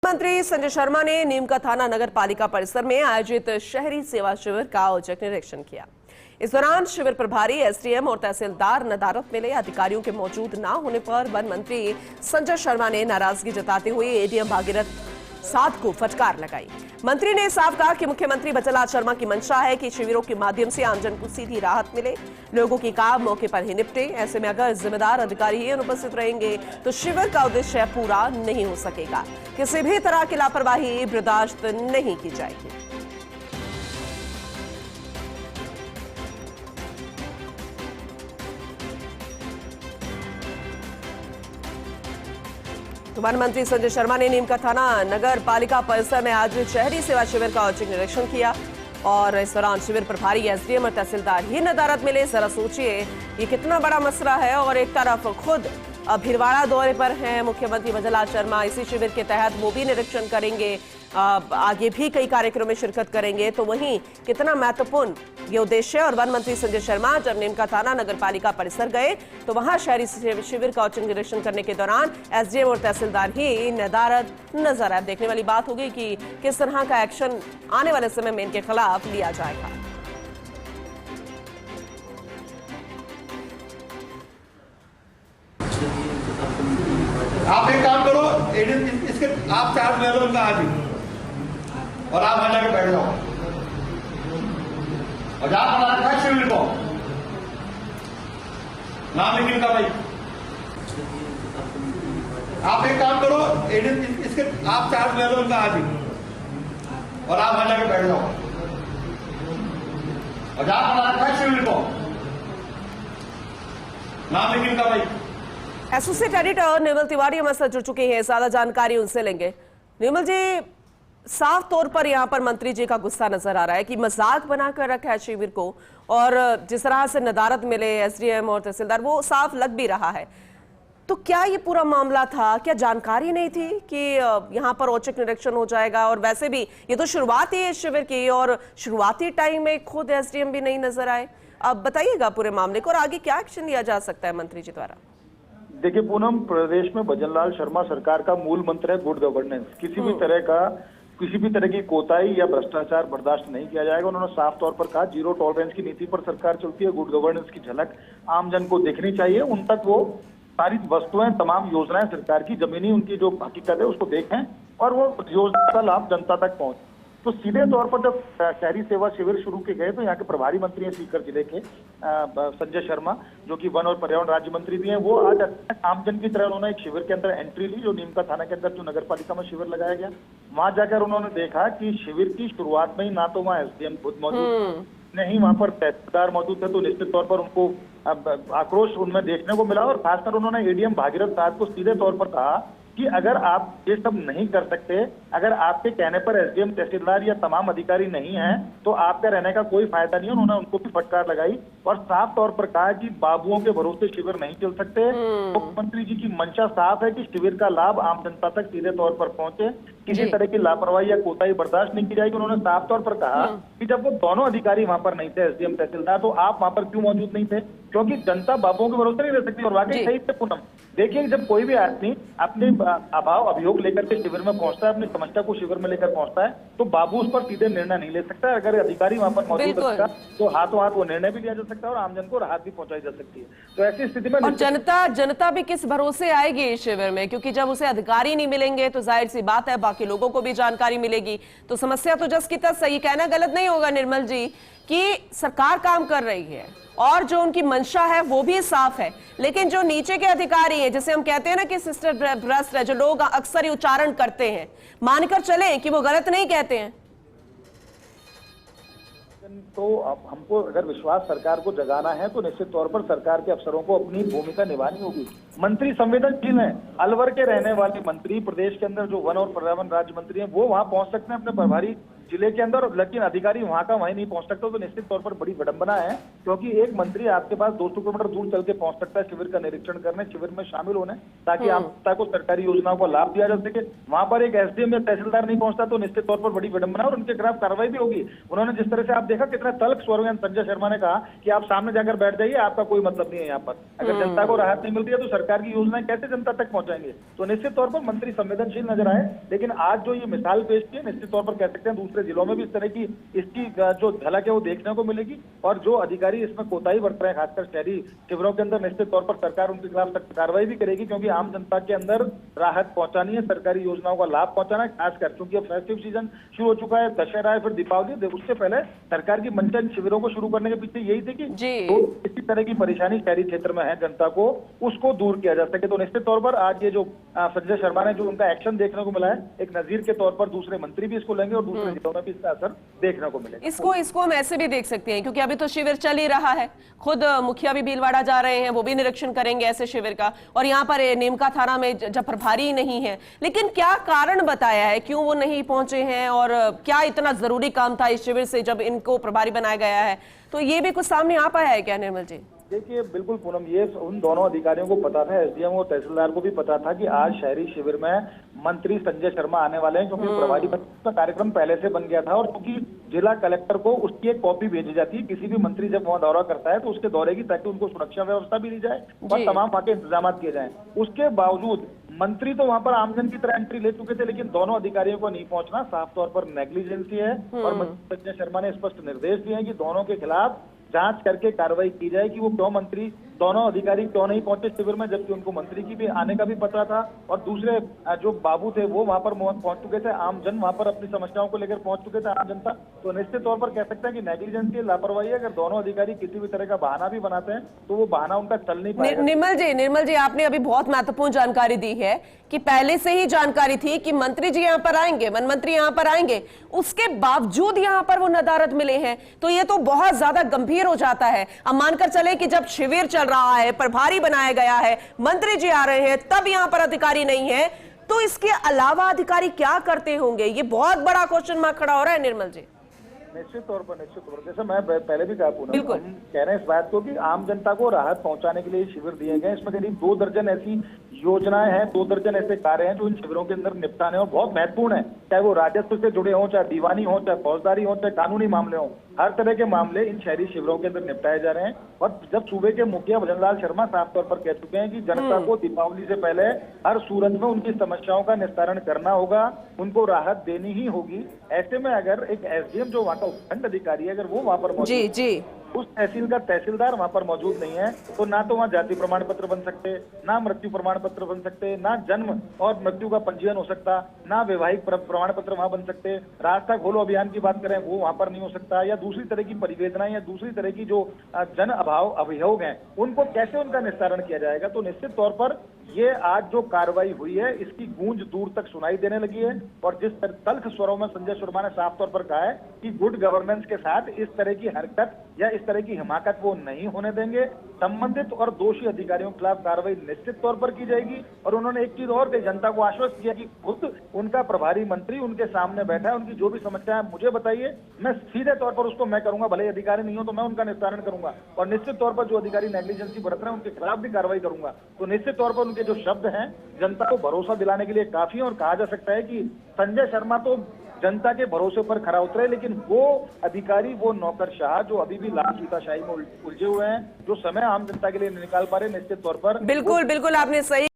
मंत्री संजय शर्मा ने नीमका थाना नगर पालिका परिसर में आयोजित शहरी सेवा शिविर का औचक निरीक्षण किया। इस दौरान शिविर प्रभारी एसडीएम और तहसीलदार नदारत मिले। अधिकारियों के मौजूद न होने पर वन मंत्री संजय शर्मा ने नाराजगी जताते हुए एडीएम भागीरथ साध को फटकार लगाई। मंत्री ने साफ कहा कि मुख्यमंत्री बचनलाल शर्मा की मंशा है कि शिविरों के माध्यम से आमजन को सीधी राहत मिले, लोगों की काम मौके पर ही निपटे। ऐसे में अगर जिम्मेदार अधिकारी ही अनुपस्थित रहेंगे तो शिविर का उद्देश्य पूरा नहीं हो सकेगा। किसी भी तरह की लापरवाही बर्दाश्त नहीं की जाएगी। वन मंत्री संजय शर्मा ने नीमका थाना नगर पालिका परिसर में आज शहरी सेवा शिविर का औचक निरीक्षण किया और इस दौरान शिविर प्रभारी एसडीएम और तहसीलदार ही नदारत मिले। जरा सोचिए ये कितना बड़ा मसला है और एक तरफ खुद भीलवाड़ा दौरे पर हैं मुख्यमंत्री बचनलाल शर्मा। इसी शिविर के तहत वो भी निरीक्षण करेंगे, आगे भी कई कार्यक्रमों में शिरकत करेंगे। तो वहीं कितना महत्वपूर्ण ये उद्देश्य। और वन मंत्री संजय शर्मा जब नीमका थाना नगर पालिका परिसर गए तो वहां शहरी शिविर का औचक निरीक्षण करने के दौरान एसडीएम और तहसीलदार ही नदारत नजर आए। देखने वाली बात होगी कि किस तरह का एक्शन आने वाले समय में इनके खिलाफ लिया जाएगा। आप एक काम करो, इसके आप चार्ज ले लो उनका आज ही, और आप वहां जाके बैठ जाओ और जहां बना रखा है शिविर को नाम लिख का भाई। आप एक काम करो, इसके आप चार्ज ले लो उनका आज ही, और आप वहां जाके बैठ जाओ और जहां बना रखा है शिविर को नाम लिख का भाई। एसोसिएट एडिटर निर्मल तिवारी हमारे साथ जुड़ चुके हैं, ज्यादा जानकारी उनसे लेंगे। निर्मल जी, साफ तौर पर यहाँ पर मंत्री जी का गुस्सा नजर आ रहा है कि मजाक बनाकर रखा है शिविर को, और जिस तरह से नदारत मिले एसडीएम और तहसीलदार वो साफ लग भी रहा है। तो क्या ये पूरा मामला था? क्या जानकारी नहीं थी कि यहाँ पर औचक निरीक्षण हो जाएगा? और वैसे भी ये तो शुरुआत ही है शिविर की और शुरुआती टाइम में खुद एसडीएम भी नहीं नजर आए। अब बताइएगा पूरे मामले को और आगे क्या एक्शन लिया जा सकता है मंत्री जी द्वारा? देखिए पूनम, प्रदेश में बचनलाल शर्मा सरकार का मूल मंत्र है गुड गवर्नेंस। किसी भी तरह की कोताही या भ्रष्टाचार बर्दाश्त नहीं किया जाएगा। उन्होंने साफ तौर पर कहा जीरो टॉलरेंस की नीति पर सरकार चलती है। गुड गवर्नेंस की झलक आमजन को देखनी चाहिए, उन तक वो सारी वस्तुएं, तमाम योजनाएं सरकार की जमीनी उनकी जो हकीकत है उसको देखें और वो योजना का लाभ जनता तक पहुंचे। तो सीधे तौर पर जब शहरी सेवा शिविर शुरू किए गए तो यहाँ के प्रभारी मंत्री हैं सीकर जिले के संजय शर्मा, जो कि वन और पर्यावरण राज्य मंत्री भी हैं, वो आज आमजन की तरह उन्होंने एक शिविर के अंदर एंट्री ली जो नीमका थाना के अंदर जो नगर पालिका में शिविर लगाया गया। वहां जाकर उन्होंने देखा कि शिविर की शुरुआत में ही ना तो वहाँ एसडीएम खुद मौजूद नहीं, वहां पर तहसीलदार मौजूद थे, तो निश्चित तौर पर उनको आक्रोश उनमें देखने को मिला। और खासकर उन्होंने एडीएम भागीरथ साध को सीधे तौर पर कहा कि अगर आप ये सब नहीं कर सकते, अगर आपके कहने पर एसडीएम तहसीलदार या तमाम अधिकारी नहीं हैं, तो आपका रहने का कोई फायदा नहीं है। उन्होंने उनको भी फटकार लगाई और साफ तौर पर कहा कि बाबुओं के भरोसे शिविर नहीं चल सकते। मुख्यमंत्री जी की मंशा साफ है कि शिविर का लाभ आम जनता तक सीधे तौर पर पहुंचे, किसी तरह की लापरवाही या कोताही बर्दाश्त नहीं की जाएगी। उन्होंने साफ तौर पर कहा कि जब वो दोनों अधिकारी वहां पर नहीं थे, एसडीएम तहसीलदार, तो आप वहां पर क्यों मौजूद नहीं थे? क्योंकि जनता बाबुओं के भरोसे नहीं रह सकती। और वाकई सही थे पूनम। देखिए, जब कोई भी आदमी अपने अभाव अभियोग लेकर के शिविर में पहुंचता है, अपनी समस्या को शिविर में लेकर पहुंचता है, तो बाबू उस पर सीधे निर्णय नहीं ले सकता। अगर अधिकारी वहां पर मौजूद होगा तो हाथों हाथ वो निर्णय भी लिया जा सकता है और आमजन को राहत भी पहुंचाई जा सकती है। तो ऐसी स्थिति में जनता भी किस भरोसे आएगी इस शिविर में? क्योंकि जब उसे अधिकारी नहीं मिलेंगे तो जाहिर सी बात है बाकी लोगों को भी जानकारी मिलेगी। तो समस्या तो जस की तस, सही कहना गलत नहीं होगा निर्मल जी कि सरकार काम कर रही है और जो उनकी मंशा है वो भी साफ है, लेकिन जो नीचे के अधिकारी हैं, जिसे हम कहते हैं ना कि सिस्टर भ्रष्ट है, जो लोग अक्सर ही उच्चारण करते हैं, मानकर चलें कि वो गलत नहीं कहते हैं। तो अब हमको अगर विश्वास सरकार को जगाना है तो निश्चित तौर पर सरकार के अफसरों को अपनी भूमिका निभानी होगी। मंत्री संवेदनशील हैं। अलवर के रहने वाले मंत्री, प्रदेश के अंदर जो वन और पर्यावरण राज्य मंत्री हैं, वो वहां पहुंच सकते हैं अपने प्रभारी जिले के अंदर, लेकिन अधिकारी वहां का वहीं नहीं पहुंच सकता। तो निश्चित तौर पर बड़ी विडंबना है, क्योंकि एक मंत्री आपके पास 200 किलोमीटर दूर चल के पहुंच सकता है शिविर का निरीक्षण करने, शिविर में शामिल होने, ताकि आपदा को सरकारी योजनाओं का लाभ दिया जा सके। वहां पर एक एसडीएम या तहसीलदार नहीं पहुंचता तो निश्चित तौर पर बड़ी विडंबना और उनके खिलाफ कार्रवाई भी होगी। उन्होंने जिस तरह से आप देखा कितना तल्ख स्वर में संजय शर्मा ने कहा कि आप सामने जाकर बैठ जाइए, आपका कोई मतलब नहीं है यहाँ पर। अगर जनता को राहत नहीं मिलती है तो सरकार सरकार की योजनाएं कैसे जनता तक पहुंचाएंगे। तो निश्चित तौर पर मंत्री संवेदनशील नजर आए, लेकिन आज जो ये मिसाल पेश की, निश्चित तौर पर कह सकते हैं दूसरे जिलों में भी इस तरह की इसकी जो झलक है वो देखने को मिलेगी। और जो अधिकारी इसमें कोताही बरत रहे हैं, खासकर शहरी शिविरों के अंदर, निश्चित तौर पर सरकार उनके खिलाफ सख्त कार्रवाई भी करेगी, क्योंकि आम जनता के अंदर राहत पहुंचानी है, सरकारी योजनाओं का लाभ पहुंचाना है। खासकर क्योंकि अब फेस्टिव सीजन शुरू हो चुका है, दशहरा है, फिर दीपावली, उससे पहले सरकार की मंशा इन शिविरों को शुरू करने के पीछे यही थी कि तो इसी तरह की परेशानी शहरी क्षेत्र में है जनता को, उसको दूर किया जा सके। तो निश्चित तौर पर आज ये जो संजय शर्मा ने जो उनका एक्शन देखने को मिला है, एक नजीर के तौर पर दूसरे मंत्री भी इसको लेंगे और दूसरे जिलों में भी इसका असर देखने को मिलेगा। इसको हम ऐसे भी देख सकते हैं, क्योंकि अभी तो शिविर चल ही रहा है, खुद मुखिया भी भीलवाड़ा जा रहे हैं, वो भी निरीक्षण करेंगे ऐसे शिविर का, और यहाँ पर नीमका थाना में जब प्रभारी नहीं है, लेकिन क्या कारण बताया है क्यों वो नहीं पहुंचे हैं, और क्या इतना जरूरी काम था इस शिविर से जब इनको प्रभारी बनाया गया है, तो ये भी कुछ सामने आ पाया है क्या निर्मल जी? देखिए बिल्कुल पूनम, ये उन दोनों अधिकारियों को पता था, एसडीएम और तहसीलदार को भी पता था कि आज शहरी शिविर में मंत्री संजय शर्मा आने वाले हैं, क्योंकि प्रभारी का कार्यक्रम पहले से बन गया था। और क्योंकि जिला कलेक्टर को उसकी एक कॉपी भेजी जाती है, किसी भी मंत्री जब वहाँ दौरा करता है तो उसके दौरे की, ताकि उनको सुरक्षा व्यवस्था भी दी जाए और तमाम वहाँ के इंतजाम किए जाए। उसके बावजूद मंत्री तो वहाँ पर आमजन की तरह एंट्री ले चुके थे, लेकिन दोनों अधिकारियों को नहीं पहुंचना साफ तौर पर नेग्लिजेंसी है। और मंत्री संजय शर्मा ने स्पष्ट निर्देश दिए हैं कि दोनों के खिलाफ जांच करके कार्रवाई की जाए कि वो क्यों मंत्री, दोनों अधिकारी क्यों नहीं पहुंचे शिविर में, जबकि उनको मंत्री की भी आने का भी पता था। और दूसरे जो बाबू थे वो वहां पर पहुंच चुके थे, आम जन वहां पर अपनी समस्याओं को लेकर पहुंच चुके थे, आम जनता। तो निश्चित तौर पर कह सकते हैं कि नेग्लिजेंसी, लापरवाही है। अगर दोनों अधिकारी किसी भी तरह का बहाना भी बनाते हैं तो वो बहाना उनका चल नहीं पाएगा। निर्मल जी, आपने अभी बहुत महत्वपूर्ण जानकारी दी है कि पहले से ही जानकारी थी कि मंत्री जी यहाँ पर आएंगे, वन मंत्री यहाँ पर आएंगे, उसके बावजूद यहाँ पर वो नदारद मिले हैं, तो ये तो बहुत ज्यादा गंभीर हो जाता है। अब मानकर चले कि जब शिविर चल रहा है, प्रभारी बनाया गया है, मंत्री जी आ रहे हैं, तब यहाँ पर अधिकारी नहीं है, तो इसके अलावा अधिकारी क्या करते होंगे? ये बहुत बड़ा क्वेश्चन मार्क खड़ा हो रहा है निर्मल जी। निश्चित तौर पर जैसे मैं पहले भी कहा पूनम, हम कह रहे हैं इस बात को कि आम जनता को राहत पहुंचाने के लिए शिविर दिए गए। इसमें करीब 2 दर्जन ऐसी योजनाएं हैं, 2 दर्जन ऐसे कार्य हैं जो इन शिविरों के अंदर निपटाने और बहुत महत्वपूर्ण है, चाहे वो राजस्व से जुड़े हों, चाहे दीवानी हो, चाहे फौजदारी हो, चाहे कानूनी मामले हों, हर तरह के मामले इन शहरी शिविरों के अंदर निपटाए जा रहे हैं। और जब सूबे के मुखिया भजनलाल शर्मा साफ तौर पर कह चुके हैं कि जनता को दीपावली से पहले हर सूरत में उनकी समस्याओं का निस्तारण करना होगा, उनको राहत देनी ही होगी। ऐसे में अगर एक एसडीएम जो वहाँ का उपखंड अधिकारी है, अगर वो वहाँ पर मौजूद, उस तहसील का तहसीलदार वहां पर मौजूद नहीं है, तो ना तो वहां जाति प्रमाण पत्र बन सकते, ना मृत्यु प्रमाण पत्र बन सकते, ना जन्म और मृत्यु का पंजीयन हो सकता, ना वैवाहिक प्रमाण पत्र वहां बन सकते, रास्ता खोलो अभियान की बात करें वो वहां पर नहीं हो सकता, या दूसरी तरह की परिवेदनाएं या दूसरी तरह की जो जन अभियोग हैं उनको कैसे उनका निस्तारण किया जाएगा। तो निश्चित तौर पर ये आज जो कार्रवाई हुई है इसकी गूंज दूर तक सुनाई देने लगी है। और जिस तल्ख स्वरों में संजय शर्मा ने साफ तौर पर कहा है कि गुड गवर्नेंस के साथ इस तरह की हरकत या इस तरह की हिमाकत वो नहीं होने देंगे, संबंधित और दोषी अधिकारियों के खिलाफ कार्रवाई निश्चित तौर पर की जाएगी। और उन्होंने एक चीज और कही, जनता को आश्वस्त किया कि खुद उनका प्रभारी मंत्री उनके सामने बैठा है, उनकी जो भी समस्या है मुझे बताइए, मैं सीधे तौर पर उसको मैं करूंगा, भले अधिकारी नहीं हो तो मैं उनका निस्तारण करूंगा। और निश्चित तौर पर जो अधिकारी नेग्लिजेंसी बरत रहे हैं उनके खिलाफ भी कार्रवाई करूंगा। तो निश्चित तौर पर उनके जो शब्द हैं जनता को भरोसा दिलाने के लिए काफी है। और कहा जा सकता है कि संजय शर्मा तो जनता के भरोसे पर खरा उतरे, लेकिन वो अधिकारी, वो नौकरशाह जो अभी भी लाल फीताशाही में उलझे हुए हैं, जो समय आम जनता के लिए नहीं निकाल पा रहे, निश्चित तौर पर बिल्कुल आपने सही